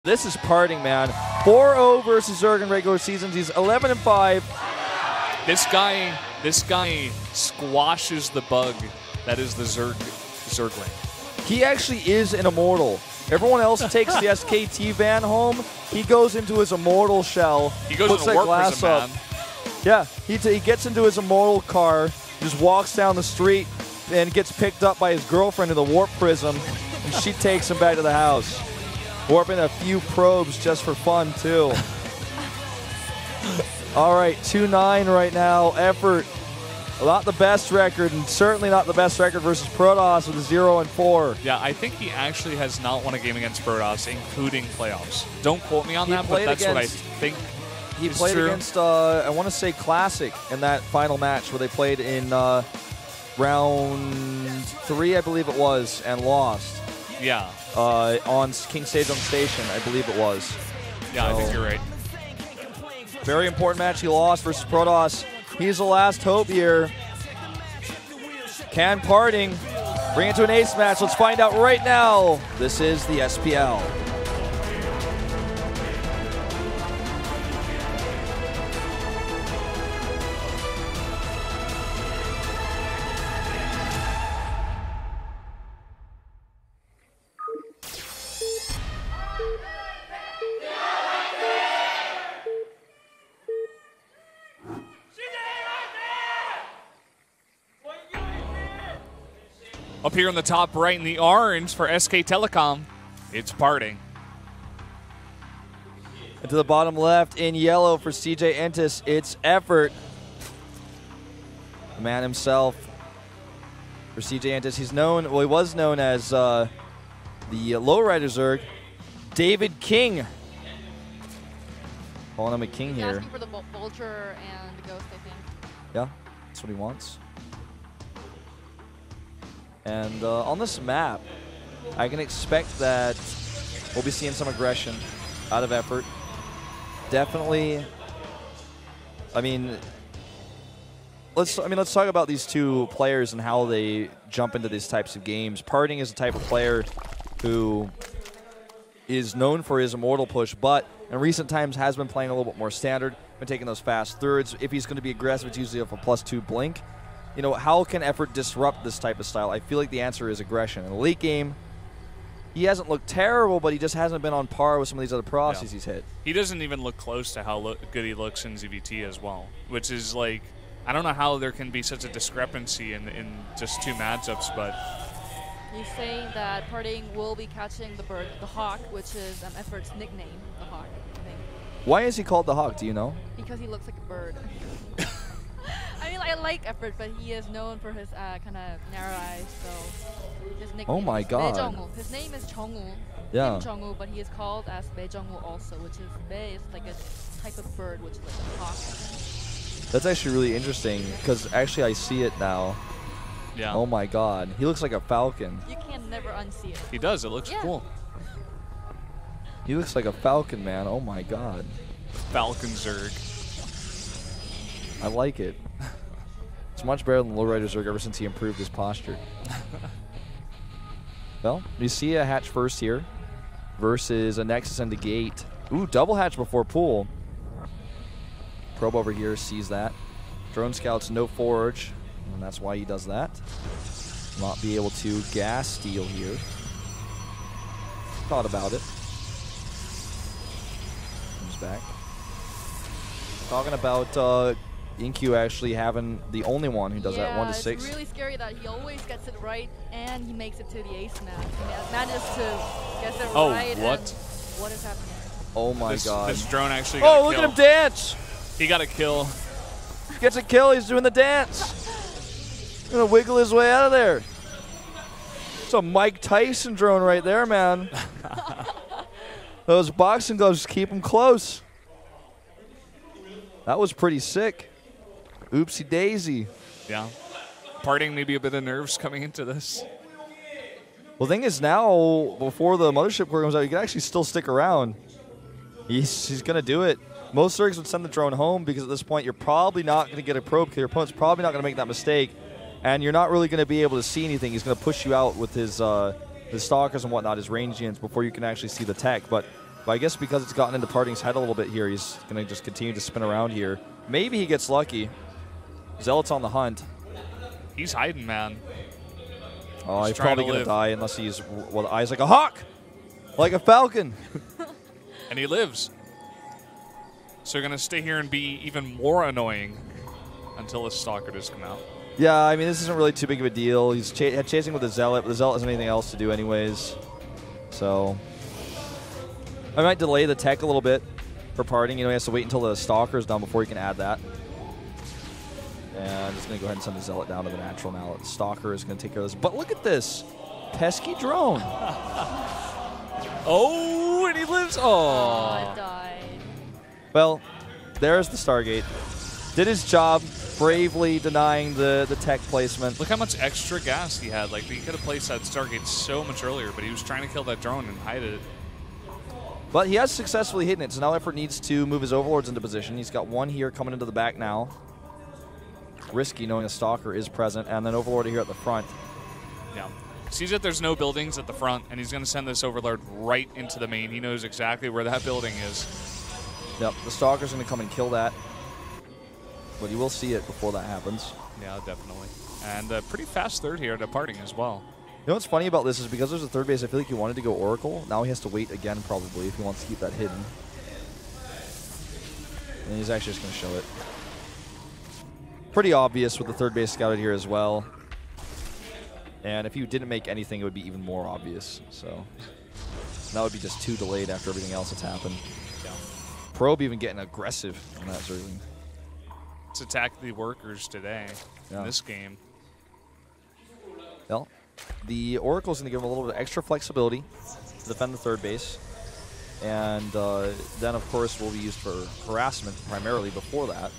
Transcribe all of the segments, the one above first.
This is PartinG, man. 4-0 versus Zerg in regular seasons. He's 11-5. This guy squashes the bug that is the Zergling. He actually is an immortal. Everyone else takes the SKT van home. He goes into his immortal shell. He goes puts into that warp glass prism, up. man. Yeah, he gets into his immortal car, just walks down the street, and gets picked up by his girlfriend in the warp prism, and she takes him back to the house. Warping a few probes just for fun, too. All right, 2-9 right now. effOrt, not the best record, and certainly not the best record versus Protoss with a 0-4. Yeah, I think he actually has not won a game against Protoss, including playoffs. Don't quote me on that, but that's what I think. He played against, I want to say, Classic in that final match where they played in round 3, I believe it was, and lost. Yeah. On King Stage on Station, I believe it was. Yeah, so, I think you're right. Very important match he lost versus Protoss. He's the last hope here. Can PartinG bring it to an ace match? Let's find out right now. This is the SPL. Up here in the top right in the orange for SK Telecom, it's PartinG. And to the bottom left in yellow for CJ Entis, it's effOrt. The man himself for CJ Entis. He's known, well, he was known as the lowrider Zerg, David King. Calling him a king here. He's asking for the Vulture and the Ghost, I think. Yeah, that's what he wants. And on this map, I can expect that we'll be seeing some aggression out of effOrt. Definitely. I mean, let's talk about these two players and how they jump into these types of games. PartinG is the type of player who is known for his immortal push, but in recent times has been playing a little bit more standard, been taking those fast thirds. If he's going to be aggressive, it's usually off a +2 blink. You know, how can effOrt disrupt this type of style? I feel like the answer is aggression. In the late game, he hasn't looked terrible, but he just hasn't been on par with some of these other Protoss he's hit. He doesn't even look close to how good he looks in ZVT as well, which is like, I don't know how there can be such a discrepancy in just two matchups, but... He's saying that PartinG will be catching the bird, the Hawk, which is efOrt's nickname, the Hawk, I think. Why is he called the Hawk, do you know? Because he looks like a bird. I mean, I like effOrt, but he is known for his kind of narrow eyes, so his nickname oh my is god. Beijongwu. His name is Chongwu. Yeah. Beijongwu, but he is called as Beijongwu also, which is Bei is like a type of bird, which is like a hawk. That's actually really interesting, because actually I see it now. Yeah. Oh my god. He looks like a falcon. You can never unsee it. He does. It looks cool. He looks like a falcon, man. Oh my god. Falcon Zerg. I like it. It's much better than lowrider Zerg ever since he improved his posture. Well, you see a hatch first here versus a Nexus and a gate. Ooh, double hatch before pool. Probe over here sees that. Drone scouts no forge, and that's why he does that. Not be able to gas steal here. Thought about it. Comes back. Talking about InQ actually having the only one who does that 1-6. It's really scary that he always gets it right and he makes it to the ace match. He manages to get it right. Oh, what? What is happening? Oh my god. This drone actually got a kill. Look at him dance! He got a kill. Gets a kill, he's doing the dance. He's gonna wiggle his way out of there. It's a Mike Tyson drone right there, man. Those boxing gloves keep him close. That was pretty sick. Oopsie daisy. Yeah. PartinG maybe a bit of nerves coming into this. Well, the thing is now, before the mothership core comes out, you can actually still stick around. He's going to do it. Most Zergs would send the drone home because at this point you're probably not going to get a probe because your opponent's probably not going to make that mistake. And you're not really going to be able to see anything. He's going to push you out with his stalkers and whatnot, his range units, before you can actually see the tech. But But I guess because it's gotten into PartinG's head a little bit here, he's going to just continue to spin around here. Maybe he gets lucky. Zealot's on the hunt. He's hiding, man. Oh, he's probably going to die unless he's, well, the eyes like a hawk, like a falcon. And he lives. So you're going to stay here and be even more annoying until the Stalker does come out. Yeah, I mean, this isn't really too big of a deal. He's chasing with the Zealot, but the Zealot doesn't have anything else to do anyways. So I might delay the tech a little bit for PartinG. You know, he has to wait until the Stalker is done before he can add that. And I'm just going to go ahead and send the Zealot down to the natural now. The Stalker is going to take care of this. But look at this. Pesky drone. Oh, and he lives. Oh, I died. Well, there's the Stargate. Did his job, bravely denying the tech placement. Look how much extra gas he had. Like, he could have placed that Stargate so much earlier, but he was trying to kill that drone and hide it. But he has successfully hidden it, so now effOrt needs to move his Overlords into position. He's got one here coming into the back now. Risky, knowing a Stalker is present, and then Overlord here at the front. Yeah. Sees that there's no buildings at the front, and he's going to send this Overlord right into the main. He knows exactly where that building is. Yep, the Stalker's going to come and kill that. But you will see it before that happens. Yeah, definitely. And a pretty fast third here at PartinG as well. You know what's funny about this is because there's a third base, I feel like he wanted to go Oracle. Now he has to wait again probably if he wants to keep that hidden. And he's actually just going to show it. Pretty obvious with the third base scouted here as well. And if you didn't make anything, it would be even more obvious. So that would be just too delayed after everything else that's happened. Yeah. Probe even getting aggressive on that Zergling. Let's attack the workers today in this game. Well, the Oracle's going to give him a little bit of extra flexibility to defend the third base. And then, of course, will be used for harassment primarily before that.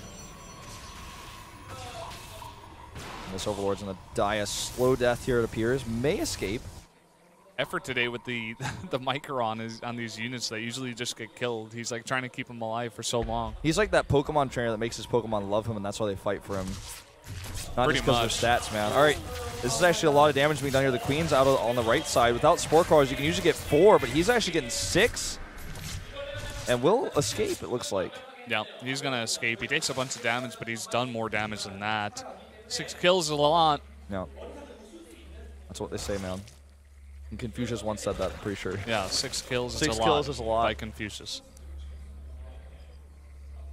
And this Overlord's going to die a slow death here, it appears. May escape. effOrt today with the the micro on these units that usually just get killed. He's like trying to keep them alive for so long. He's like that Pokemon trainer that makes his Pokemon love him, and that's why they fight for him. Not Pretty just because of their stats, man. All right, this is actually a lot of damage being done here. The Queen's out on the right side. Without Spore Crawlers, you can usually get 4, but he's actually getting 6. And will escape, it looks like. Yeah, he's going to escape. He takes a bunch of damage, but he's done more damage than that. 6 kills is a lot. No. That's what they say, man. And Confucius once said that, I'm pretty sure. Yeah, 6 kills is a lot. 6 kills is a lot. By Confucius.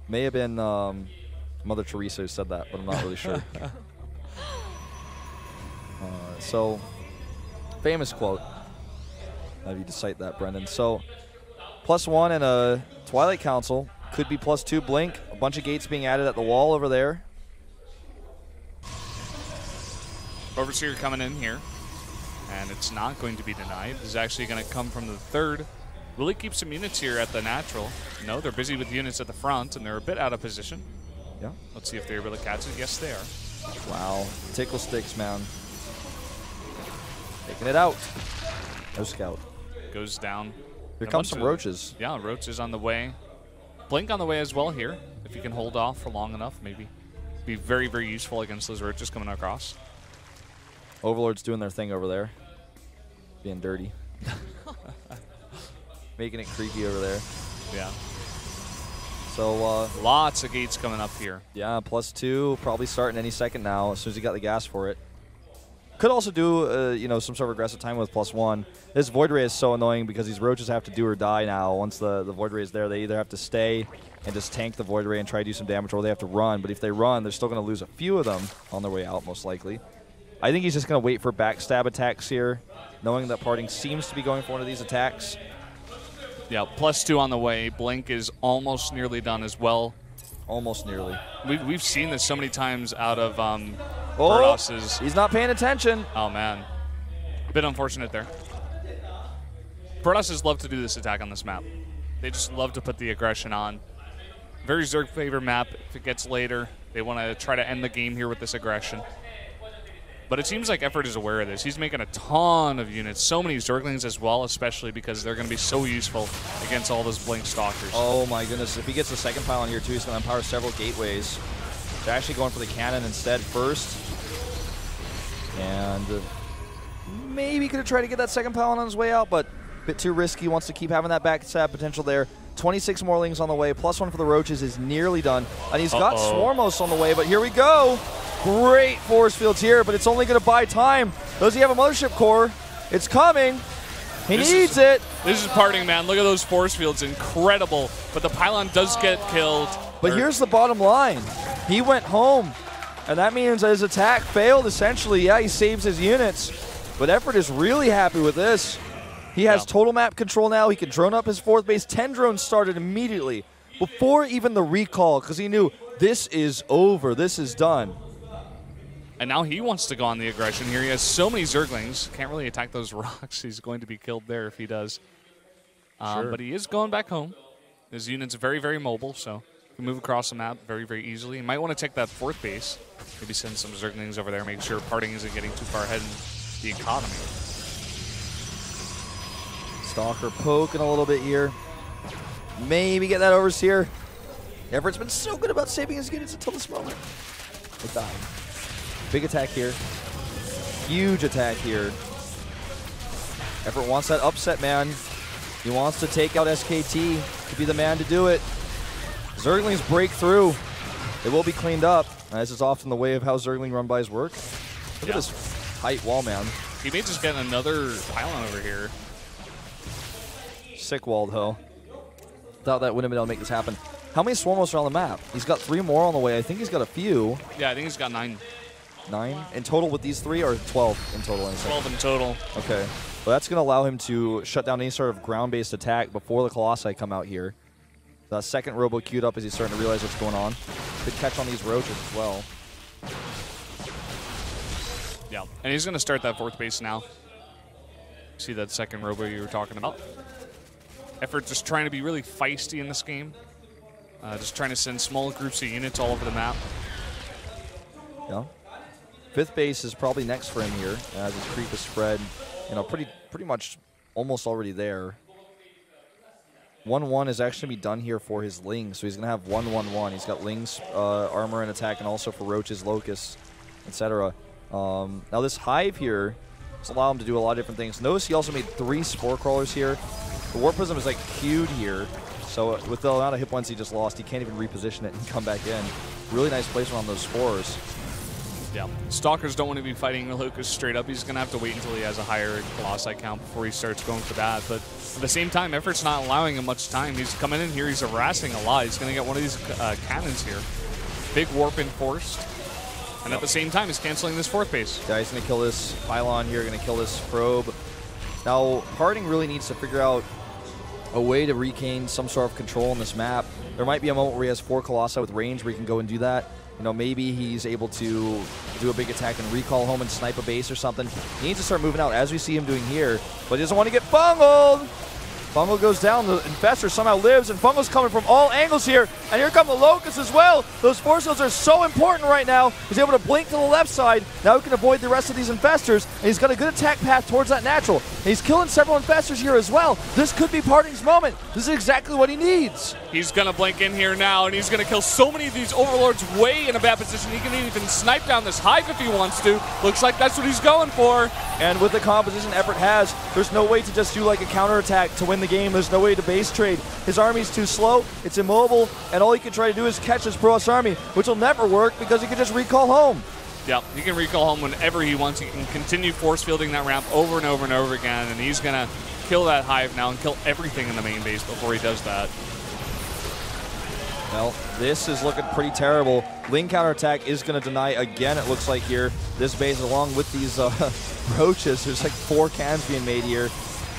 May have been Mother Teresa who said that, but I'm not really sure. So, famous quote. Have you to cite that, Brendan. So, +1 and a Twilight Council. Could be +2 Blink. A bunch of gates being added at the wall over there. Overseer coming in here. And it's not going to be denied. This is actually going to come from the third. Will he keep some units here at the natural? No, they're busy with units at the front, and they're a bit out of position. Yeah. Let's see if they're able to catch it. Yes, they are. Wow. Tickle sticks, man. Taking it out. No scout. Goes down. Here comes some roaches. Yeah, roaches on the way. Blink on the way as well here. If you can hold off for long enough, maybe. Be very, very useful against those roaches coming across. Overlord's doing their thing over there. Being dirty. Making it creepy over there. Yeah. So, lots of gates coming up here. Yeah, +2. Probably starting any second now as soon as he got the gas for it. Could also do, you know, some sort of aggressive time with +1. This Void Ray is so annoying because these roaches have to do or die now. Once the Void Ray is there, they either have to stay and just tank the Void Ray and try to do some damage, or they have to run. But if they run, they're still going to lose a few of them on their way out, most likely. I think he's just going to wait for backstab attacks here, knowing that PartinG seems to be going for one of these attacks. Yeah, +2 on the way. Blink is almost nearly done as well. Almost nearly. We've seen this so many times out of Oh, Burdos's. he's not paying attention. Oh, man. A bit unfortunate there. Burdos's love to do this attack on this map. They just love to put the aggression on. Very Zerg favor map. If it gets later, they want to try to end the game here with this aggression. But it seems like effOrt is aware of this. He's making a ton of units. So many Zerglings as well, especially because they're going to be so useful against all those Blink Stalkers. Oh my goodness. If he gets the second pile on here too, he's going to empower several gateways. They're actually going for the cannon instead first. And maybe could have tried to get that second pile on his way out, but Bit too risky, wants to keep having that backstab potential there. 26 more Lings on the way, +1 for the Roaches is nearly done. And he's got Swarmos on the way, but here we go. Great force fields here, but it's only going to buy time. Does he have a Mothership Core? It's coming. He needs it. This is PartinG, man. Look at those force fields. Incredible. But the pylon does get killed. But here's the bottom line. He went home, and that means his attack failed, essentially. Yeah, he saves his units, but effOrt is really happy with this. He has total map control now. He can drone up his 4th base. 10 drones started immediately before even the recall because he knew this is over. This is done. And now he wants to go on the aggression here. He has so many Zerglings. Can't really attack those rocks. He's going to be killed there if he does. But he is going back home. His unit's very, very mobile, so he can move across the map very, very easily. He might want to take that 4th base. Maybe send some Zerglings over there, make sure PartinG isn't getting too far ahead in the economy. Stalker poking a little bit here. Maybe get that overseer. effOrt's been so good about saving his units until this moment. It died. Big attack here. Huge attack here. effOrt wants that upset, man. He wants to take out SKT to be the man to do it. Zerglings break through. They will be cleaned up. This is often the way of how Zergling run-bys work. Look at this tight wall, man. He may just get another pylon over here. Sick wall, though. Thought that wouldn't have been able to make this happen. How many Swarmos are on the map? He's got 3 more on the way. I think he's got a few. Yeah, I think he's got 9. 9 in total with these 3, or 12 in total? 12 in total. Okay. Well, that's going to allow him to shut down any sort of ground-based attack before the Colossi come out here. The second Robo queued up as he's starting to realize what's going on. Good catch on these Roaches as well. Yeah, and he's going to start that 4th base now. See that second Robo you were talking about? effOrt just trying to be really feisty in this game. Just trying to send small groups of units all over the map. Yeah. 5th base is probably next for him here as his creep is spread. You know, pretty much almost already there. 1-1 is actually going to be done here for his Lings, so he's going to have 1-1-1. He's got Lings, armor and attack, and also for Roaches, Locusts, etc. Now this Hive here just allow him to do a lot of different things. Notice he also made 3 Spore Crawlers here. The Warp Prism is like queued here, so with the amount of hit points he just lost, he can't even reposition it and come back in. Really nice placement on those Spores. Yeah, Stalkers don't want to be fighting the Locust straight up. He's going to have to wait until he has a higher Colossi count before he starts going for that. But at the same time, effOrt's not allowing him much time. He's coming in here, he's harassing a lot. He's going to get one of these cannons here. Big Warp enforced. And at the same time, he's canceling this 4th base. Yeah, he's going to kill this pylon here, going to kill this probe. Now, PartinG really needs to figure out a way to regain some sort of control on this map. There might be a moment where he has 4 Colossi with range where he can go and do that. You know, maybe he's able to do a big attack and recall home and snipe a base or something. He needs to start moving out as we see him doing here, but he doesn't want to get bungled. Fungal goes down, the Infestor somehow lives, and Fungal's coming from all angles here, and here come the Locusts as well. Those force fields are so important right now. He's able to blink to the left side. Now he can avoid the rest of these Infestors, and he's got a good attack path towards that natural. And he's killing several Infestors here as well. This could be PartinG's moment. This is exactly what he needs. He's going to blink in here now, and he's going to kill so many of these Overlords way in a bad position. He can even snipe down this Hive if he wants to. Looks like that's what he's going for. And with the composition effOrt has, there's no way to just do like a counterattack to win the game. There's no way to base trade. His army's too slow, it's immobile, and all he can try to do is catch this Protoss army, which will never work because he can just recall home. Yep, he can recall home whenever he wants. He can continue force fielding that ramp over and over and over again, and he's going to kill that Hive now and kill everything in the main base before he does that. Well, this is looking pretty terrible. Ling counterattack is going to deny again, it looks like here. This base, along with these Roaches, there's like 4 cans being made here.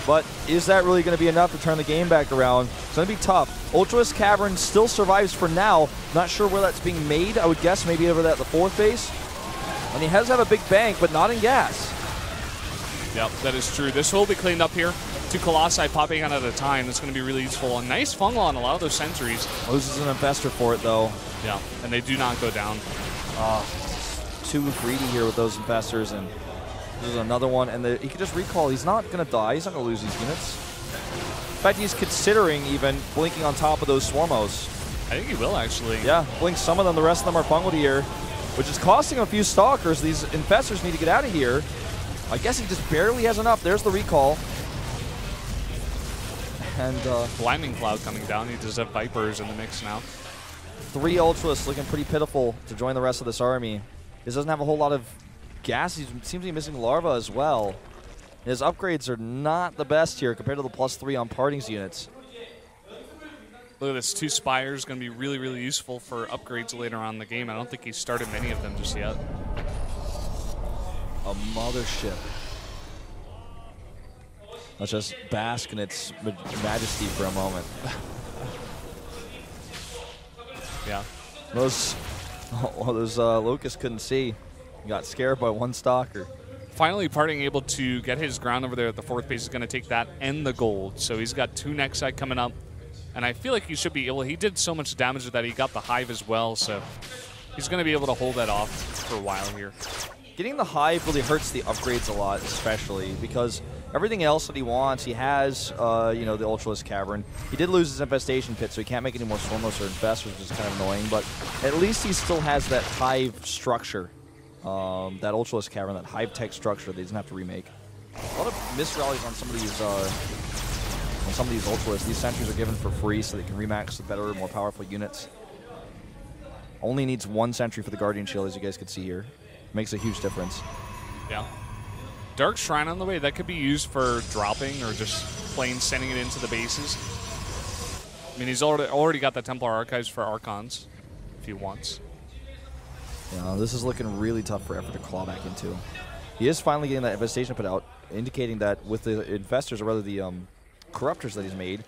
But is that really going to be enough to turn the game back around? It's going to be tough. Ultra's Cavern still survives for now. Not sure where that's being made. I would guess maybe over at the 4th base. And he has to have a big bank, but not in gas. Yep, that is true. This will be cleaned up here. 2 Colossi popping out at a time. That's going to be really useful. A nice fungal on a lot of those sentries. Loses an Infestor for it, though. Yeah, and they do not go down. Too greedy here with those Infestors, and there's another one, and he can just recall. He's not going to die. He's not going to lose these units. In fact, he's considering even blinking on top of those Swarmos. I think he will, actually. Yeah, blink some of them. The rest of them are bungled here, which is costing him a few Stalkers. These Infestors need to get out of here. I guess he just barely has enough. There's the recall. And Blinding Cloud coming down. He does have Vipers in the mix now. 3 Ultras looking pretty pitiful to join the rest of this army. This doesn't have a whole lot of gas. He seems to be missing Larva as well. His upgrades are not the best here compared to the +3 on PartinG's units. Look at this. 2 Spires going to be really, really useful for upgrades later on in the game. I don't think he started many of them just yet. A mothership. Let's just bask in its majesty for a moment. Yeah. Those Locusts couldn't see. Got scared by 1 Stalker. Finally, PartinG able to get his ground over there at the 4th base. Is going to take that and the gold. So he's got 2 next side coming up. And I feel like he should be able. He did so much damage that he got the Hive as well. So he's going to be able to hold that off for a while here. Getting the Hive really hurts the upgrades a lot, especially because everything else that he wants, he has, you know, the Ultralisk Cavern. He did lose his Infestation Pit, so he can't make any more Swarmos or Infestors, which is kind of annoying. But at least he still has that Hive structure, that Ultralisk Cavern, that Hive tech structure that he doesn't have to remake. A lot of misrallies on some of these Ultralisks. These sentries are given for free, so they can remax the better, more powerful units. Only needs 1 sentry for the Guardian Shield, as you guys can see here. Makes a huge difference. Yeah. Dark Shrine on the way. That could be used for dropping or just plain sending it into the bases. I mean, he's already got the Templar Archives for Archons, if he wants. Yeah, this is looking really tough for effOrt to claw back into. He is finally getting that Infestation put out, indicating that with the Infestors, or rather the Corruptors that he's made,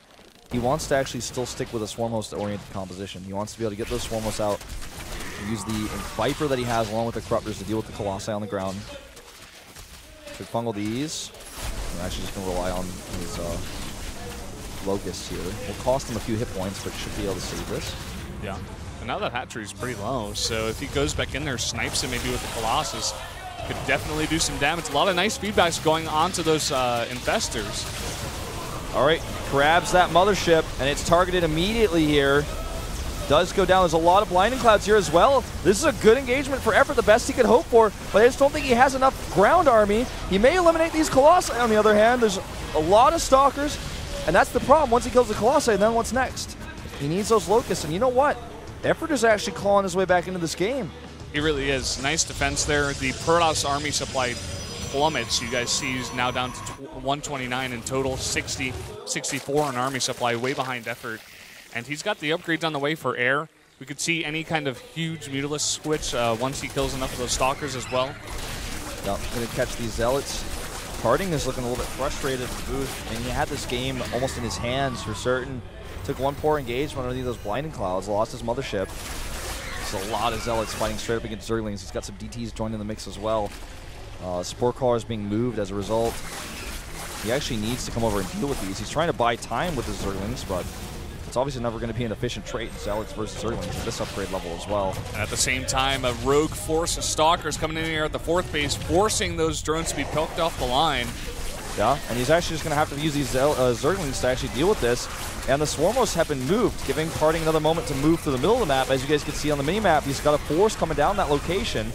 he wants to actually still stick with a Swarmhost-oriented composition. He wants to be able to get those Swarmhosts out, use the Viper that he has along with the Corruptors to deal with the Colossi on the ground. Should fungal these. I'm actually just going to rely on his Locusts here. Will cost him a few hit points, but should be able to save this. Yeah. And now that Hatchery is pretty low, so if he goes back in there, snipes it maybe with the Colossus, could definitely do some damage. A lot of nice feedbacks going on to those Infestors. All right, grabs that mothership, and it's targeted immediately here. Does go down. There's a lot of Blinding Clouds here as well. This is a good engagement for effOrt, the best he could hope for, but I just don't think he has enough ground army. He may eliminate these Colossi. On the other hand, there's a lot of Stalkers, and that's the problem. Once he kills the Colossi, then what's next? He needs those Locusts, and you know what? effOrt is actually clawing his way back into this game. He really is. Nice defense there. The Protoss army supply plummets. You guys see he's now down to 129 in total, 60, 64 in army supply, way behind effOrt. And he's got the upgrades on the way for air. We could see any kind of huge Mutalisk switch once he kills enough of those Stalkers as well. Yep, going to catch these Zealots. PartinG is looking a little bit frustrated at the booth. I mean, he had this game almost in his hands for certain. Took 1 poor engagement underneath those Blinding Clouds, lost his mothership. There's a lot of Zealots fighting straight up against Zerglings. He's got some DTs joining the mix as well. Spore Caller is being moved as a result. He actually needs to come over and deal with these. He's trying to buy time with his Zerglings, but it's obviously never going to be an efficient trait in Zealots versus Zerglings at this upgrade level as well. And at the same time, a rogue force of Stalkers coming in here at the 4th base, forcing those drones to be poked off the line. Yeah, and he's actually just going to have to use these Zerglings to actually deal with this. And the Swarmos have been moved, giving PartinG another moment to move through the middle of the map. As you guys can see on the mini-map, he's got a force coming down that location.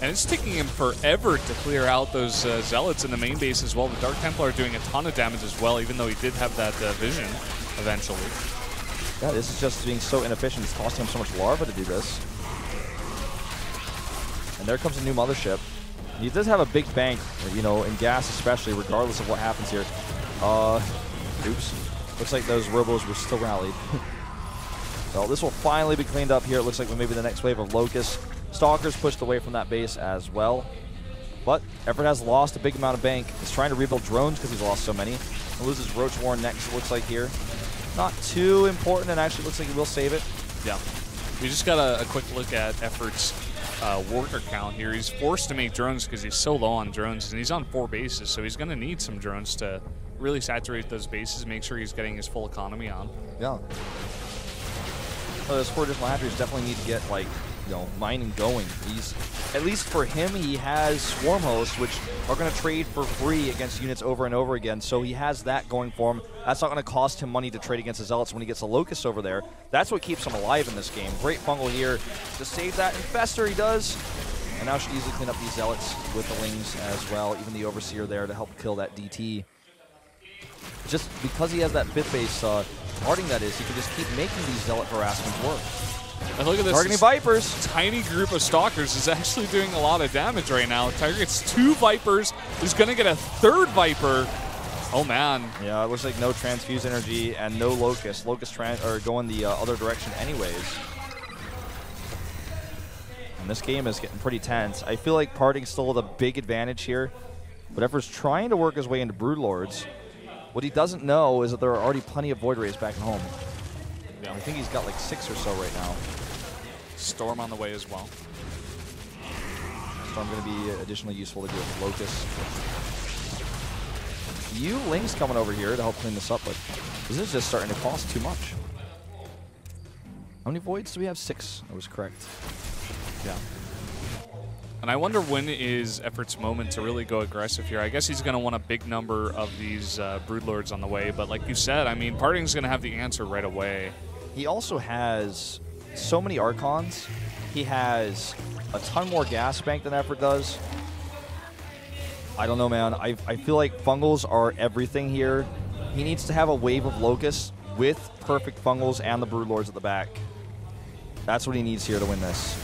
And it's taking him forever to clear out those Zealots in the main base as well. The Dark Templar are doing a ton of damage as well, even though he did have that vision eventually. Yeah, this is just being so inefficient. It's costing him so much larva to do this. And there comes a new mothership. He does have a big bank, you know, in gas especially, regardless of what happens here. Oops. Looks like those Robos were still rallied. So this will finally be cleaned up here. It looks like maybe the next wave of Locusts. Stalkers pushed away from that base as well. But effOrt has lost a big amount of bank. He's trying to rebuild drones because he's lost so many. He loses Roach Warren next, it looks like here. Not too important, and actually looks like he will save it. Yeah. We just got a quick look at effort's worker count here. He's forced to make drones because he's so low on drones, and he's on 4 bases, so he's going to need some drones to really saturate those bases, make sure he's getting his full economy on. Yeah. Those 4 additional hatcheries definitely need to get, like, you know, mining going. He's, at least for him, he has Swarm Hosts, which are going to trade for free against units over and over again, so he has that going for him. That's not going to cost him money to trade against the Zealots when he gets a Locust over there. That's what keeps him alive in this game. Great fungal here to save that Infestor, he does. And now should easily clean up these Zealots with the Lings as well, even the Overseer there to help kill that DT. just because he has that 5th base PartinG, that is, he can just keep making these Zealot harassments work. And look at this. Targeting Vipers. Tiny group of Stalkers is actually doing a lot of damage right now. Tiger gets 2 Vipers. Is going to get a 3rd Viper. Oh, man. Yeah, it looks like no transfuse energy and no Locust. Locust are going the other direction anyways. And this game is getting pretty tense. I feel like PartinG still with a big advantage here. But efOrt's trying to work his way into Broodlords. What he doesn't know is that there are already plenty of Void Rays back at home. Yeah. I think he's got like 6 or so right now. Storm on the way as well. Storm going to be additionally useful to deal with Locust. Link's coming over here to help clean this up, but this is just starting to cost too much. How many Voids do we have? 6. That was correct. Yeah. And I wonder when is efOrt's moment to really go aggressive here. I guess he's going to want a big number of these Broodlords on the way, but like you said, I mean, PartinG's going to have the answer right away. He also has so many Archons. He has a ton more gas bank than efOrt does. I don't know, man. I feel like Fungals are everything here. He needs to have a wave of Locusts with perfect Fungals and the Broodlords at the back. That's what he needs here to win this.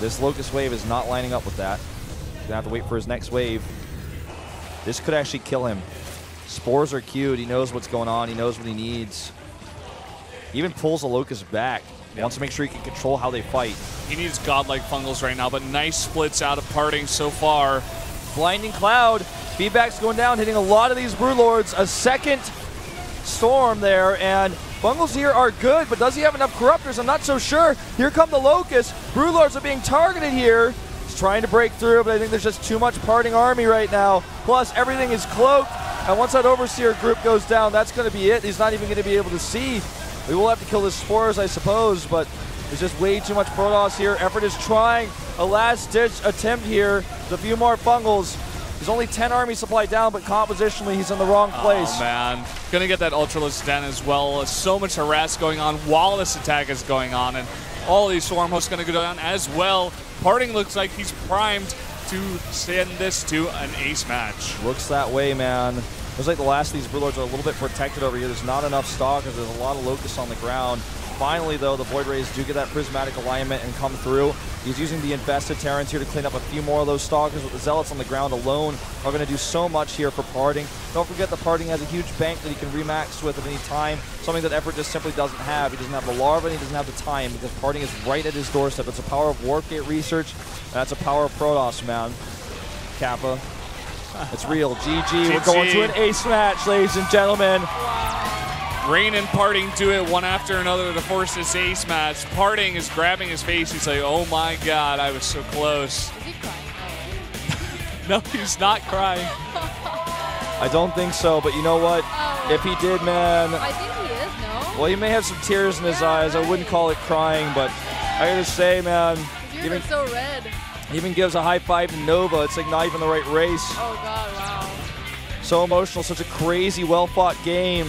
This Locust wave is not lining up with that. He's going to have to wait for his next wave. This could actually kill him. Spores are queued. He knows what's going on. He knows what he needs. He even pulls the Locust back. He wants to make sure he can control how they fight. He needs godlike Fungals right now, but nice splits out of PartinG so far. Blinding Cloud. Feedback's going down, hitting a lot of these Broodlords. A second Storm there, and Fungals here are good, but does he have enough Corruptors? I'm not so sure. Here come the Locusts. Broodlords are being targeted here. He's trying to break through, but I think there's just too much PartinG army right now. Plus, everything is cloaked, and once that Overseer group goes down, that's going to be it. He's not even going to be able to see. We will have to kill the Spores, I suppose, but there's just way too much Protoss here. efOrt is trying a last-ditch attempt here. There's a few more Fungals. There's only 10 army supply down, but compositionally he's in the wrong place. Oh, man. Gonna get that Ultralisk Den as well. So much harass going on while this attack is going on, and all these Swarm hosts gonna go down as well. PartinG looks like he's primed to send this to an ace match. Looks that way, man. Looks like the last of these Broodlords are a little bit protected over here. There's not enough Stalkers. There's a lot of Locusts on the ground. Finally, though, the Void Rays do get that prismatic alignment and come through. He's using the Infested Terrans here to clean up a few more of those Stalkers, but the Zealots on the ground alone are going to do so much here for PartinG. Don't forget that PartinG has a huge bank that he can remax with at any time, something that efOrt just simply doesn't have. He doesn't have the Larva, and he doesn't have the time, because PartinG is right at his doorstep. It's a power of Warpgate research, and that's a power of Protoss, man. Kappa. It's real. GG. We're going to an ace match, ladies and gentlemen. Rain and PartinG do it one after another to force this ace match. PartinG is grabbing his face. He's like, oh my God, I was so close. Is he crying? No, he's not crying. I don't think so, but you know what? If he did, man. I think he is, no? Well, he may have some tears in his eyes. I wouldn't call it crying, but I gotta say, man. His ears are so red. Even gives a high five to Nova. It's like not even the right race. Oh God, wow. So emotional, such a crazy, well-fought game.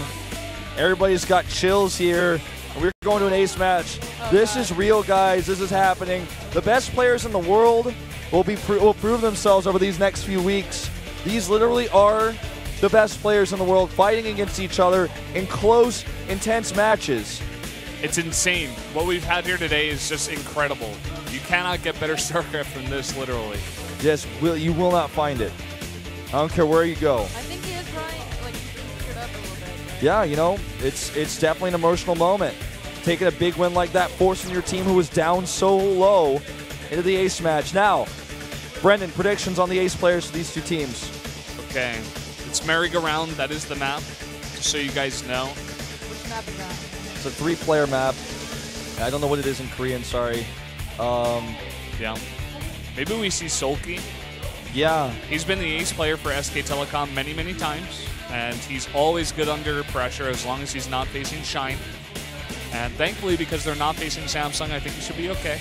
Everybody's got chills here. We're going to an ace match. This is real, guys. This is happening. The best players in the world will prove themselves over these next few weeks. These literally are the best players in the world fighting against each other in close, intense matches. It's insane. What we've had here today is just incredible. You cannot get better StarCraft than this, literally. Yes, you will not find it. I don't care where you go. I think he is crying, like he's teared up a little bit. Right? Yeah, you know, it's definitely an emotional moment. Taking a big win like that, forcing your team who was down so low into the ace match. Now, Brendan, predictions on the ace players for these two teams. Okay, it's merry-go-round. That is the map, just so you guys know. Which map is that? It's a 3-player map. I don't know what it is in Korean, sorry. Yeah. Maybe we see Sulky. Yeah. He's been the ace player for SK Telecom many, many times, and he's always good under pressure as long as he's not facing Shine. And thankfully, because they're not facing Samsung, I think he should be okay.